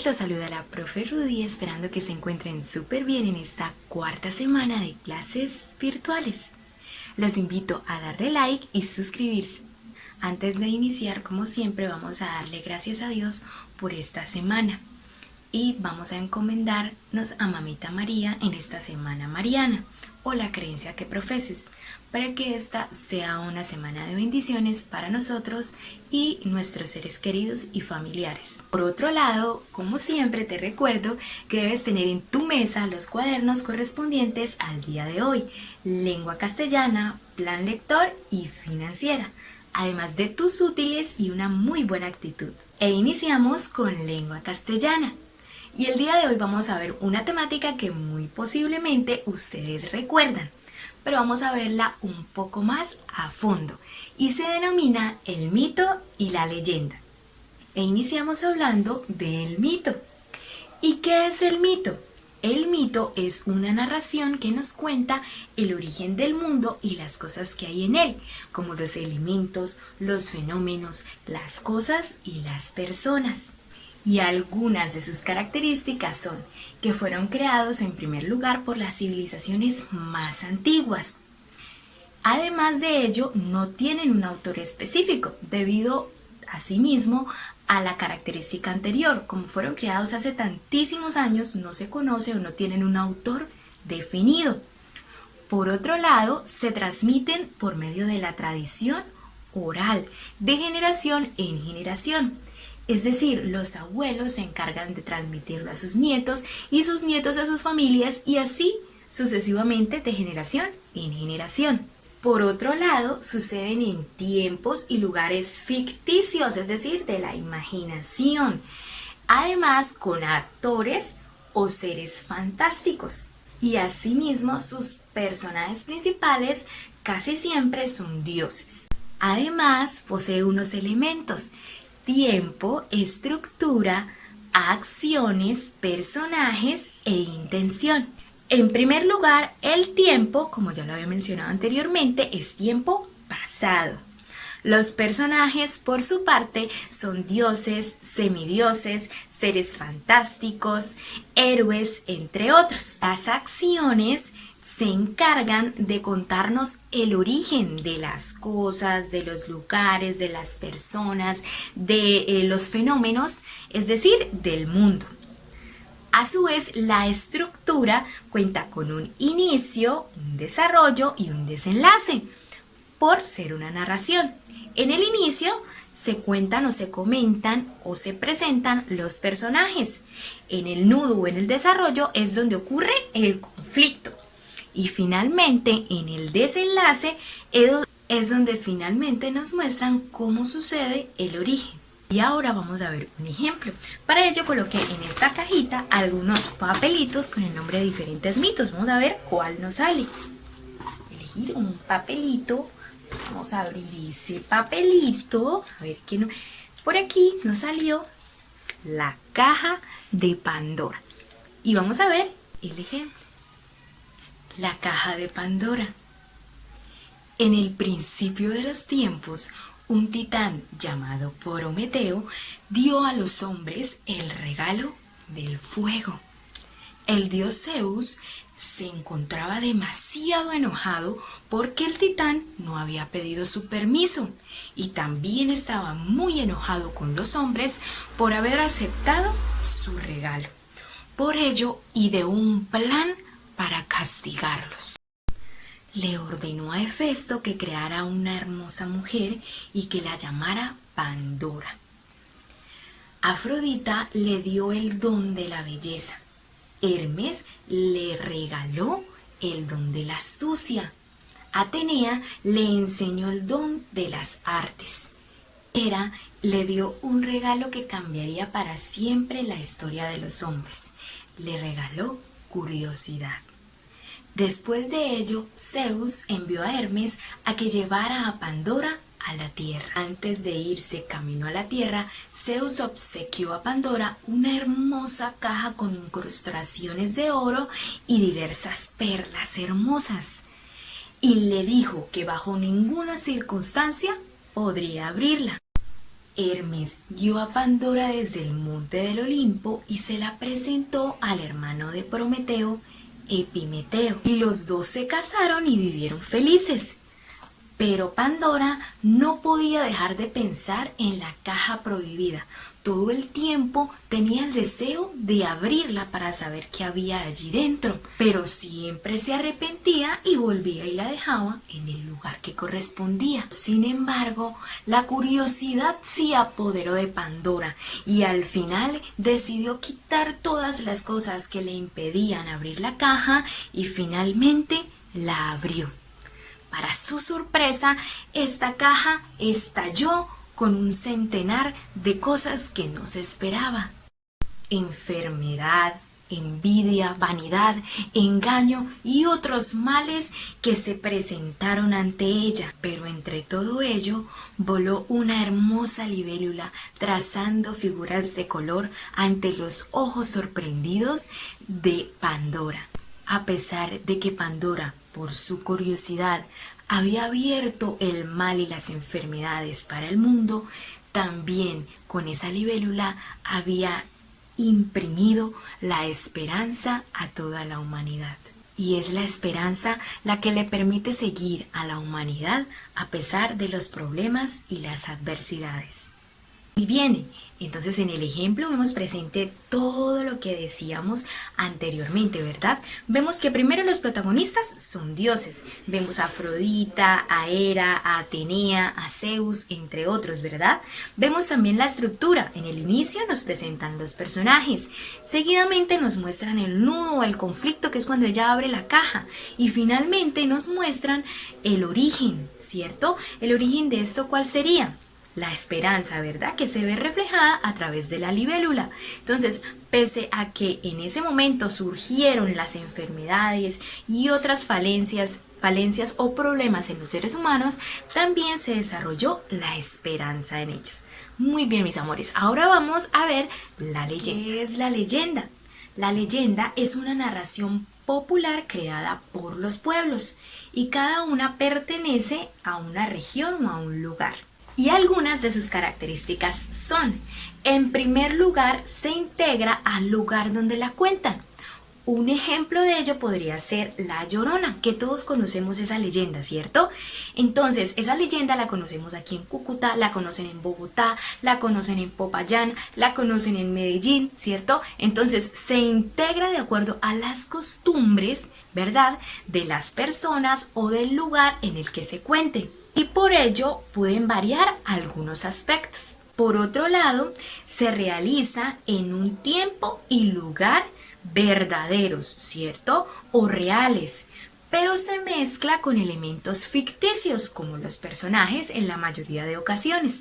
los saluda la profe Rudy, esperando que se encuentren súper bien en esta cuarta semana de clases virtuales. Los invito a darle like y suscribirse. Antes de iniciar, como siempre, vamos a darle gracias a Dios por esta semana. Y vamos a encomendarnos a Mamita María en esta semana mariana, o la creencia que profeses, para que esta sea una semana de bendiciones para nosotros y nuestros seres queridos y familiares. Por otro lado, como siempre te recuerdo que debes tener en tu mesa los cuadernos correspondientes al día de hoy, lengua castellana, plan lector y financiera, además de tus útiles y una muy buena actitud. E iniciamos con lengua castellana. Y el día de hoy vamos a ver una temática que muy posiblemente ustedes recuerdan, pero vamos a verla un poco más a fondo y se denomina el mito y la leyenda. E iniciamos hablando del mito. ¿Y qué es el mito? El mito es una narración que nos cuenta el origen del mundo y las cosas que hay en él, como los elementos, los fenómenos, las cosas y las personas. Y algunas de sus características son que fueron creados en primer lugar por las civilizaciones más antiguas. Además de ello, no tienen un autor específico, debido asimismo a la característica anterior. Como fueron creados hace tantísimos años, no se conoce o no tienen un autor definido. Por otro lado, se transmiten por medio de la tradición oral, de generación en generación. Es decir, los abuelos se encargan de transmitirlo a sus nietos y sus nietos a sus familias y así sucesivamente de generación en generación. Por otro lado, suceden en tiempos y lugares ficticios, es decir, de la imaginación. Además, con actores o seres fantásticos. Y asimismo, sus personajes principales casi siempre son dioses. Además, posee unos elementos: tiempo, estructura, acciones, personajes e intención. En primer lugar, el tiempo, como ya lo había mencionado anteriormente, es tiempo pasado. Los personajes, por su parte, son dioses, semidioses, seres fantásticos, héroes, entre otros. Las acciones se encargan de contarnos el origen de las cosas, de los lugares, de las personas, de los fenómenos, es decir, del mundo. A su vez, la estructura cuenta con un inicio, un desarrollo y un desenlace, por ser una narración. En el inicio se cuentan o se comentan o se presentan los personajes. En el nudo o en el desarrollo es donde ocurre el conflicto. Y finalmente, en el desenlace es donde finalmente nos muestran cómo sucede el origen. Y ahora vamos a ver un ejemplo. Para ello coloqué en esta cajita algunos papelitos con el nombre de diferentes mitos. Vamos a ver cuál nos sale. Elegir un papelito. Vamos a abrir ese papelito. A ver qué no. Por aquí nos salió la caja de Pandora. Y vamos a ver el ejemplo. La caja de Pandora. En el principio de los tiempos, un titán llamado Prometeo dio a los hombres el regalo del fuego. El dios Zeus se encontraba demasiado enojado porque el titán no había pedido su permiso y también estaba muy enojado con los hombres por haber aceptado su regalo. Por ello, ideó un plan para castigarlos. Le ordenó a Hefesto que creara una hermosa mujer y que la llamara Pandora. Afrodita le dio el don de la belleza. Hermes le regaló el don de la astucia. Atenea le enseñó el don de las artes. Hera le dio un regalo que cambiaría para siempre la historia de los hombres. Le regaló curiosidad. Después de ello, Zeus envió a Hermes a que llevara a Pandora a la tierra. Antes de irse camino a la tierra, Zeus obsequió a Pandora una hermosa caja con incrustaciones de oro y diversas perlas hermosas. Y le dijo que bajo ninguna circunstancia podría abrirla. Hermes guió a Pandora desde el monte del Olimpo y se la presentó al hermano de Prometeo, Epimeteo, y los dos se casaron y vivieron felices. Pero Pandora no podía dejar de pensar en la caja prohibida. Todo el tiempo tenía el deseo de abrirla para saber qué había allí dentro, pero siempre se arrepentía y volvía y la dejaba en el lugar que correspondía. Sin embargo, la curiosidad se apoderó de Pandora y al final decidió quitar todas las cosas que le impedían abrir la caja y finalmente la abrió. Para su sorpresa, esta caja estalló con un centenar de cosas que no se esperaba. Enfermedad, envidia, vanidad, engaño y otros males que se presentaron ante ella. Pero entre todo ello, voló una hermosa libélula trazando figuras de color ante los ojos sorprendidos de Pandora. A pesar de que Pandora, por su curiosidad, había abierto el mal y las enfermedades para el mundo, también con esa libélula había imprimido la esperanza a toda la humanidad. Y es la esperanza la que le permite seguir a la humanidad a pesar de los problemas y las adversidades. Y bien, entonces en el ejemplo vemos presente todo lo que decíamos anteriormente, ¿verdad? Vemos que primero los protagonistas son dioses. Vemos a Afrodita, a Hera, a Atenea, a Zeus, entre otros, ¿verdad? Vemos también la estructura. En el inicio nos presentan los personajes. Seguidamente nos muestran el nudo o el conflicto, que es cuando ella abre la caja. Y finalmente nos muestran el origen, ¿cierto? El origen de esto, ¿cuál sería? La esperanza, ¿verdad? Que se ve reflejada a través de la libélula. Entonces, pese a que en ese momento surgieron las enfermedades y otras falencias o problemas en los seres humanos, también se desarrolló la esperanza en ellos. Muy bien, mis amores. Ahora vamos a ver la leyenda. ¿Qué es la leyenda? La leyenda es una narración popular creada por los pueblos y cada una pertenece a una región o a un lugar. Y algunas de sus características son: en primer lugar, se integra al lugar donde la cuentan. Un ejemplo de ello podría ser La Llorona, que todos conocemos esa leyenda, ¿cierto? Entonces, esa leyenda la conocemos aquí en Cúcuta, la conocen en Bogotá, la conocen en Popayán, la conocen en Medellín, ¿cierto? Entonces, se integra de acuerdo a las costumbres, ¿verdad?, de las personas o del lugar en el que se cuente. Y por ello pueden variar algunos aspectos. Por otro lado, se realiza en un tiempo y lugar verdaderos, ¿cierto? O reales, pero se mezcla con elementos ficticios como los personajes en la mayoría de ocasiones.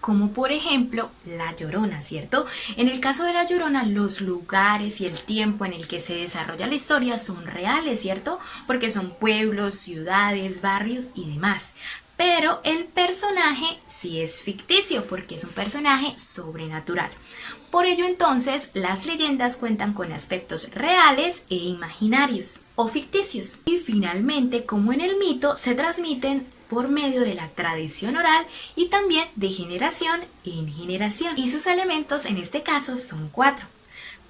Como por ejemplo La Llorona, ¿cierto? En el caso de La Llorona, los lugares y el tiempo en el que se desarrolla la historia son reales, ¿cierto? Porque son pueblos, ciudades, barrios y demás. Pero el personaje sí es ficticio porque es un personaje sobrenatural. Por ello entonces las leyendas cuentan con aspectos reales e imaginarios o ficticios. Y finalmente, como en el mito, se transmiten por medio de la tradición oral y también de generación en generación. Y sus elementos en este caso son 4: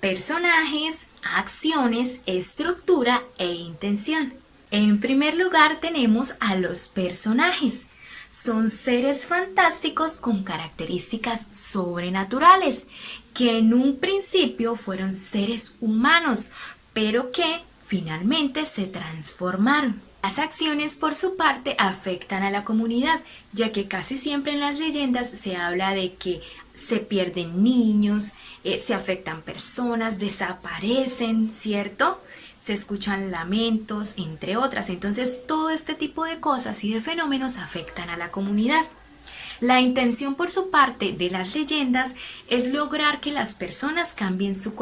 personajes, acciones, estructura e intención. En primer lugar tenemos a los personajes. Son seres fantásticos con características sobrenaturales, que en un principio fueron seres humanos, pero que finalmente se transformaron. Las acciones, por su parte, afectan a la comunidad, ya que casi siempre en las leyendas se habla de que se pierden niños, se afectan personas, desaparecen, ¿cierto? Se escuchan lamentos, entre otras. Entonces, todo este tipo de cosas y de fenómenos afectan a la comunidad. La intención, por su parte, de las leyendas es lograr que las personas cambien su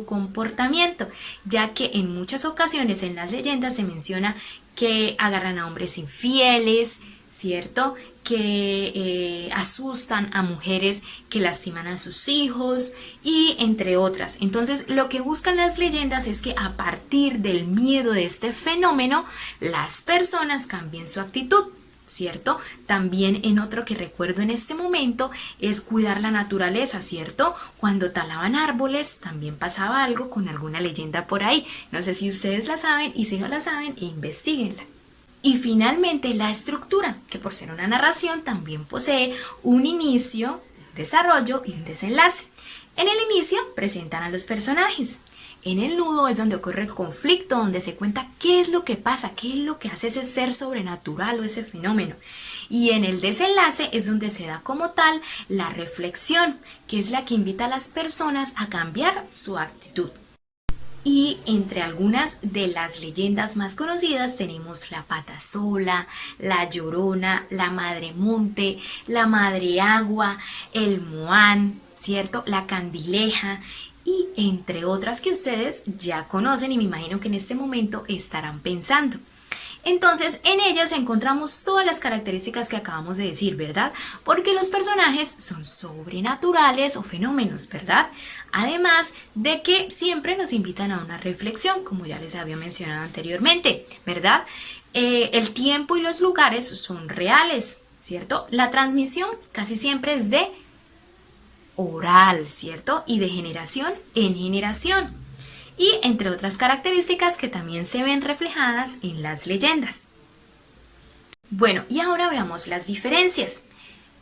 comportamiento, ya que en muchas ocasiones en las leyendas se menciona que agarran a hombres infieles, ¿cierto?, que asustan a mujeres que lastiman a sus hijos y entre otras. Entonces, lo que buscan las leyendas es que a partir del miedo de este fenómeno, las personas cambien su actitud. ¿cierto? También en otro que recuerdo en este momento es cuidar la naturaleza, ¿cierto? Cuando talaban árboles también pasaba algo con alguna leyenda por ahí. No sé si ustedes la saben y si no la saben, investíguenla. Y finalmente la estructura, que por ser una narración también posee un inicio, un desarrollo y un desenlace. En el inicio presentan a los personajes. En el nudo es donde ocurre el conflicto, donde se cuenta qué es lo que pasa, qué es lo que hace ese ser sobrenatural o ese fenómeno. Y en el desenlace es donde se da como tal la reflexión, que es la que invita a las personas a cambiar su actitud. Y entre algunas de las leyendas más conocidas tenemos la Pata Sola, la Llorona, la Madre Monte, la Madre Agua, el Moán, ¿cierto? La Candileja y entre otras que ustedes ya conocen y me imagino que en este momento estarán pensando. Entonces, en ellas encontramos todas las características que acabamos de decir, ¿verdad? Porque los personajes son sobrenaturales o fenómenos, ¿verdad? Además de que siempre nos invitan a una reflexión, como ya les había mencionado anteriormente, ¿verdad? El tiempo y los lugares son reales, ¿cierto? La transmisión casi siempre es de oral, ¿cierto? Y de generación en generación. Y entre otras características que también se ven reflejadas en las leyendas. Bueno, y ahora veamos las diferencias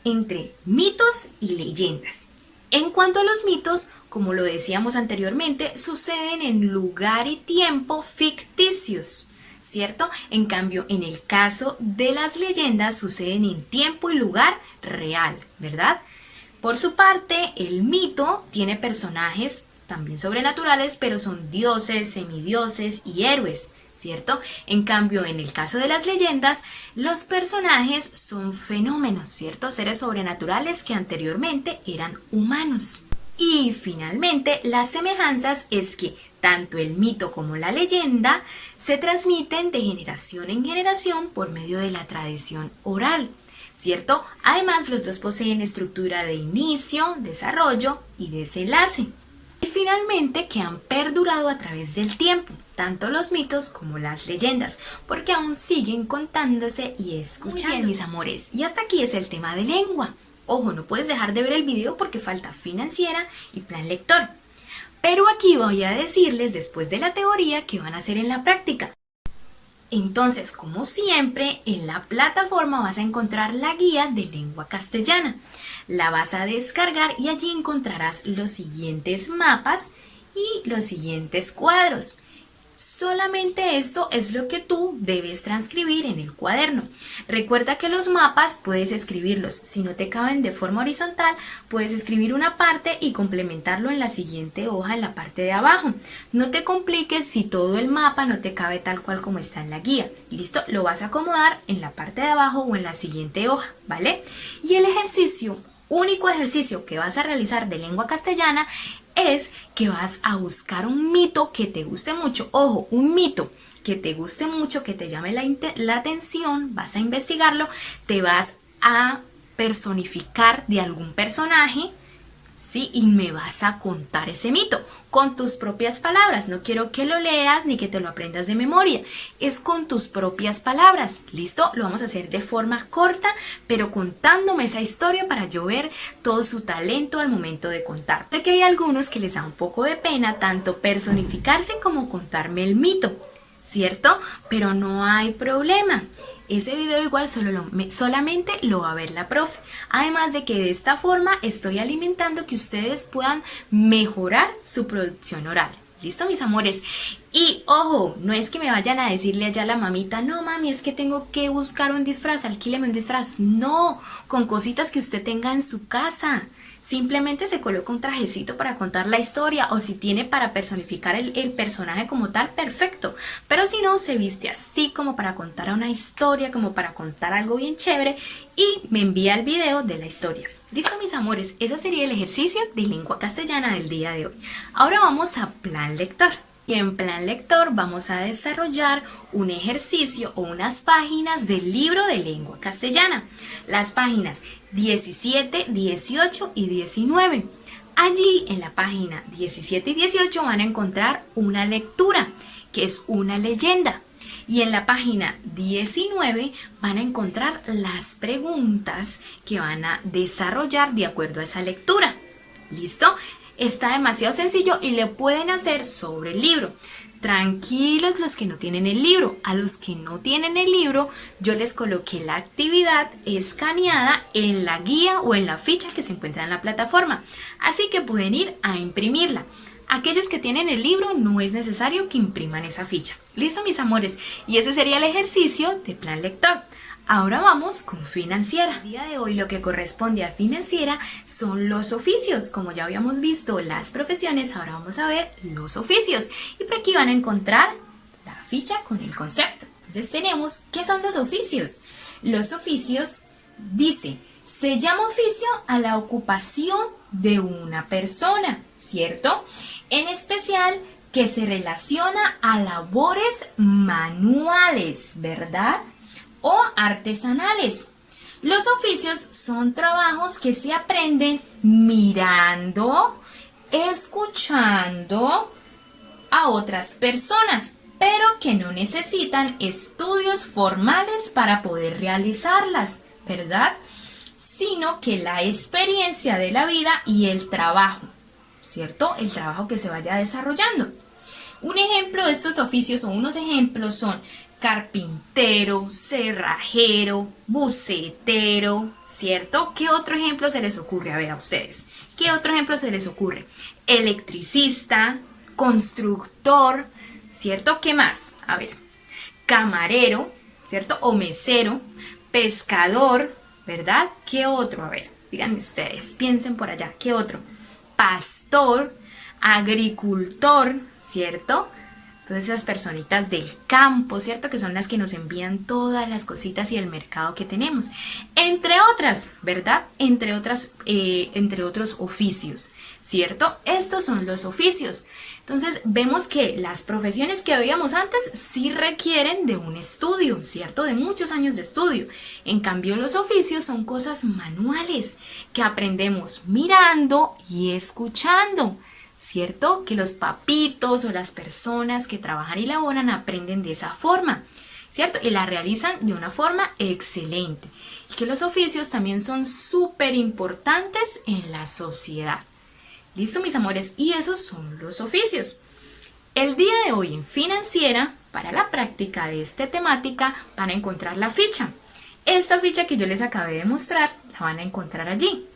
entre mitos y leyendas. En cuanto a los mitos, como lo decíamos anteriormente, suceden en lugar y tiempo ficticios, ¿cierto? En cambio, en el caso de las leyendas, suceden en tiempo y lugar real, ¿verdad? Por su parte, el mito tiene personajes también sobrenaturales, pero son dioses, semidioses y héroes, ¿cierto? En cambio, en el caso de las leyendas, los personajes son fenómenos, ¿cierto? Seres sobrenaturales que anteriormente eran humanos. Y finalmente, las semejanzas es que tanto el mito como la leyenda se transmiten de generación en generación por medio de la tradición oral, ¿cierto? Además, los dos poseen estructura de inicio, desarrollo y desenlace. Y finalmente que han perdurado a través del tiempo, tanto los mitos como las leyendas, porque aún siguen contándose y escuchándose. Muy bien, mis amores, y hasta aquí es el tema de lengua. Ojo, no puedes dejar de ver el video porque falta financiera y plan lector. Pero aquí voy a decirles después de la teoría qué van a hacer en la práctica. Entonces, como siempre, en la plataforma vas a encontrar la guía de lengua castellana. La vas a descargar y allí encontrarás los siguientes mapas y los siguientes cuadros. Solamente esto es lo que tú debes transcribir en el cuaderno. Recuerda que los mapas puedes escribirlos. Si no te caben de forma horizontal, puedes escribir una parte y complementarlo en la siguiente hoja en la parte de abajo. No te compliques si todo el mapa no te cabe tal cual como está en la guía. ¿Listo? Lo vas a acomodar en la parte de abajo o en la siguiente hoja, ¿vale? Y el ejercicio, único ejercicio que vas a realizar de lengua castellana es que vas a buscar un mito que te guste mucho. Ojo, un mito que te guste mucho, que te llame la atención, vas a investigarlo, te vas a personificar de algún personaje, ¿sí? Y me vas a contar ese mito con tus propias palabras. No quiero que lo leas ni que te lo aprendas de memoria. Es con tus propias palabras. ¿Listo? Lo vamos a hacer de forma corta, pero contándome esa historia para yo ver todo su talento al momento de contar. Sé que hay algunos que les da un poco de pena tanto personificarse como contarme el mito, ¿cierto? Pero no hay problema. Ese video igual solamente lo va a ver la profe. Además de que de esta forma estoy alimentando que ustedes puedan mejorar su producción oral. ¿Listo, mis amores? Y ojo, no es que me vayan a decirle allá a la mamita, no mami, es que tengo que buscar un disfraz, alquíleme un disfraz. No, con cositas que usted tenga en su casa. Simplemente se coloca un trajecito para contar la historia o si tiene para personificar el personaje como tal, perfecto. Pero si no, se viste así como para contar una historia, como para contar algo bien chévere y me envía el video de la historia. Listo, mis amores, ese sería el ejercicio de lengua castellana del día de hoy. Ahora vamos a plan lector. Y en plan lector vamos a desarrollar un ejercicio o unas páginas del libro de lengua castellana. Las páginas 17, 18 y 19. Allí en la página 17 y 18 van a encontrar una lectura, que es una leyenda. Y en la página 19 van a encontrar las preguntas que van a desarrollar de acuerdo a esa lectura. ¿Listo? Está demasiado sencillo y le pueden hacer sobre el libro. Tranquilos los que no tienen el libro. A los que no tienen el libro, yo les coloqué la actividad escaneada en la guía o en la ficha que se encuentra en la plataforma. Así que pueden ir a imprimirla. Aquellos que tienen el libro no es necesario que impriman esa ficha. ¿Listo, mis amores? Y ese sería el ejercicio de plan lector. Ahora vamos con financiera. El día de hoy lo que corresponde a financiera son los oficios. Como ya habíamos visto las profesiones, ahora vamos a ver los oficios. Y por aquí van a encontrar la ficha con el concepto. Entonces tenemos, ¿qué son los oficios? Los oficios dice, se llama oficio a la ocupación de una persona, ¿cierto? En especial que se relaciona a labores manuales, ¿verdad? O artesanales. Los oficios son trabajos que se aprenden mirando, escuchando a otras personas, pero que no necesitan estudios formales para poder realizarlas, ¿verdad? Sino que la experiencia de la vida y el trabajo, ¿cierto? El trabajo que se vaya desarrollando. Un ejemplo de estos oficios o unos ejemplos son carpintero, cerrajero, bucetero, ¿cierto? ¿Qué otro ejemplo se les ocurre? A ver, a ustedes. ¿Qué otro ejemplo se les ocurre? Electricista, constructor, ¿cierto? ¿Qué más? A ver, camarero, ¿cierto? O mesero, pescador, ¿verdad? ¿Qué otro? A ver, díganme ustedes, piensen por allá. ¿Qué otro? Pastor, agricultor, ¿cierto? Todas esas personitas del campo, ¿cierto? Que son las que nos envían todas las cositas y el mercado que tenemos. Entre otras, ¿verdad? Entre otros oficios, ¿cierto? Estos son los oficios. Entonces, vemos que las profesiones que veíamos antes sí requieren de un estudio, ¿cierto? De muchos años de estudio. En cambio, los oficios son cosas manuales que aprendemos mirando y escuchando. ¿Cierto? Que los papitos o las personas que trabajan y laboran aprenden de esa forma, ¿cierto? Y la realizan de una forma excelente. Y que los oficios también son súper importantes en la sociedad. ¿Listo, mis amores? Y esos son los oficios. El día de hoy en financiera, para la práctica de esta temática, van a encontrar la ficha. Esta ficha que yo les acabé de mostrar, la van a encontrar allí.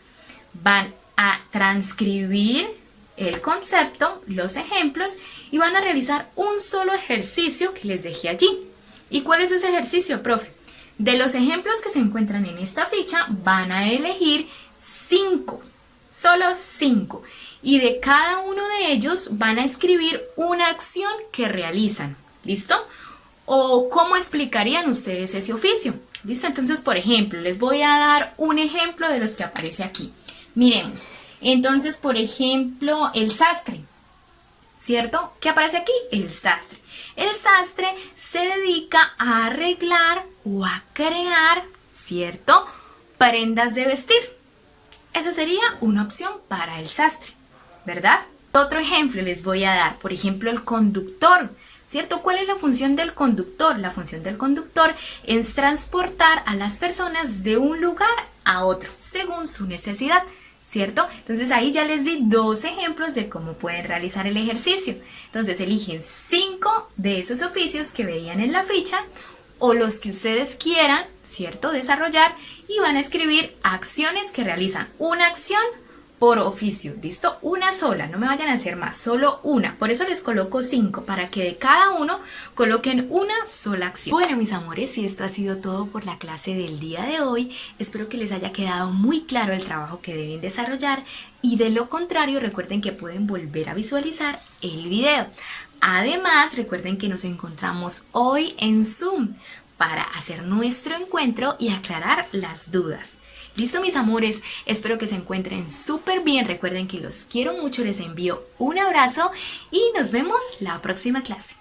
Van a transcribir el concepto, los ejemplos y van a realizar un solo ejercicio que les dejé allí. ¿Y cuál es ese ejercicio, profe? De los ejemplos que se encuentran en esta ficha van a elegir 5, solo 5. Y de cada uno de ellos van a escribir una acción que realizan. ¿Listo? ¿O cómo explicarían ustedes ese oficio? ¿Listo? Entonces, por ejemplo, les voy a dar un ejemplo de los que aparece aquí. Miremos. Entonces, por ejemplo, el sastre, ¿cierto? ¿Qué aparece aquí? El sastre. El sastre se dedica a arreglar o a crear, ¿cierto? Prendas de vestir. Esa sería una opción para el sastre, ¿verdad? Otro ejemplo les voy a dar, por ejemplo, el conductor, ¿cierto? ¿Cuál es la función del conductor? La función del conductor es transportar a las personas de un lugar a otro, según su necesidad, ¿cierto? Entonces ahí ya les di 2 ejemplos de cómo pueden realizar el ejercicio. Entonces eligen 5 de esos oficios que veían en la ficha o los que ustedes quieran, ¿cierto? Desarrollar y van a escribir acciones que realizan una acción por oficio, ¿listo? Una sola, no me vayan a hacer más, solo una. Por eso les coloco 5, para que de cada uno coloquen una sola acción. Bueno, mis amores, y esto ha sido todo por la clase del día de hoy. Espero que les haya quedado muy claro el trabajo que deben desarrollar y de lo contrario, recuerden que pueden volver a visualizar el video. Además, recuerden que nos encontramos hoy en Zoom para hacer nuestro encuentro y aclarar las dudas. Listo, mis amores, espero que se encuentren súper bien. Recuerden que los quiero mucho, les envío un abrazo y nos vemos la próxima clase.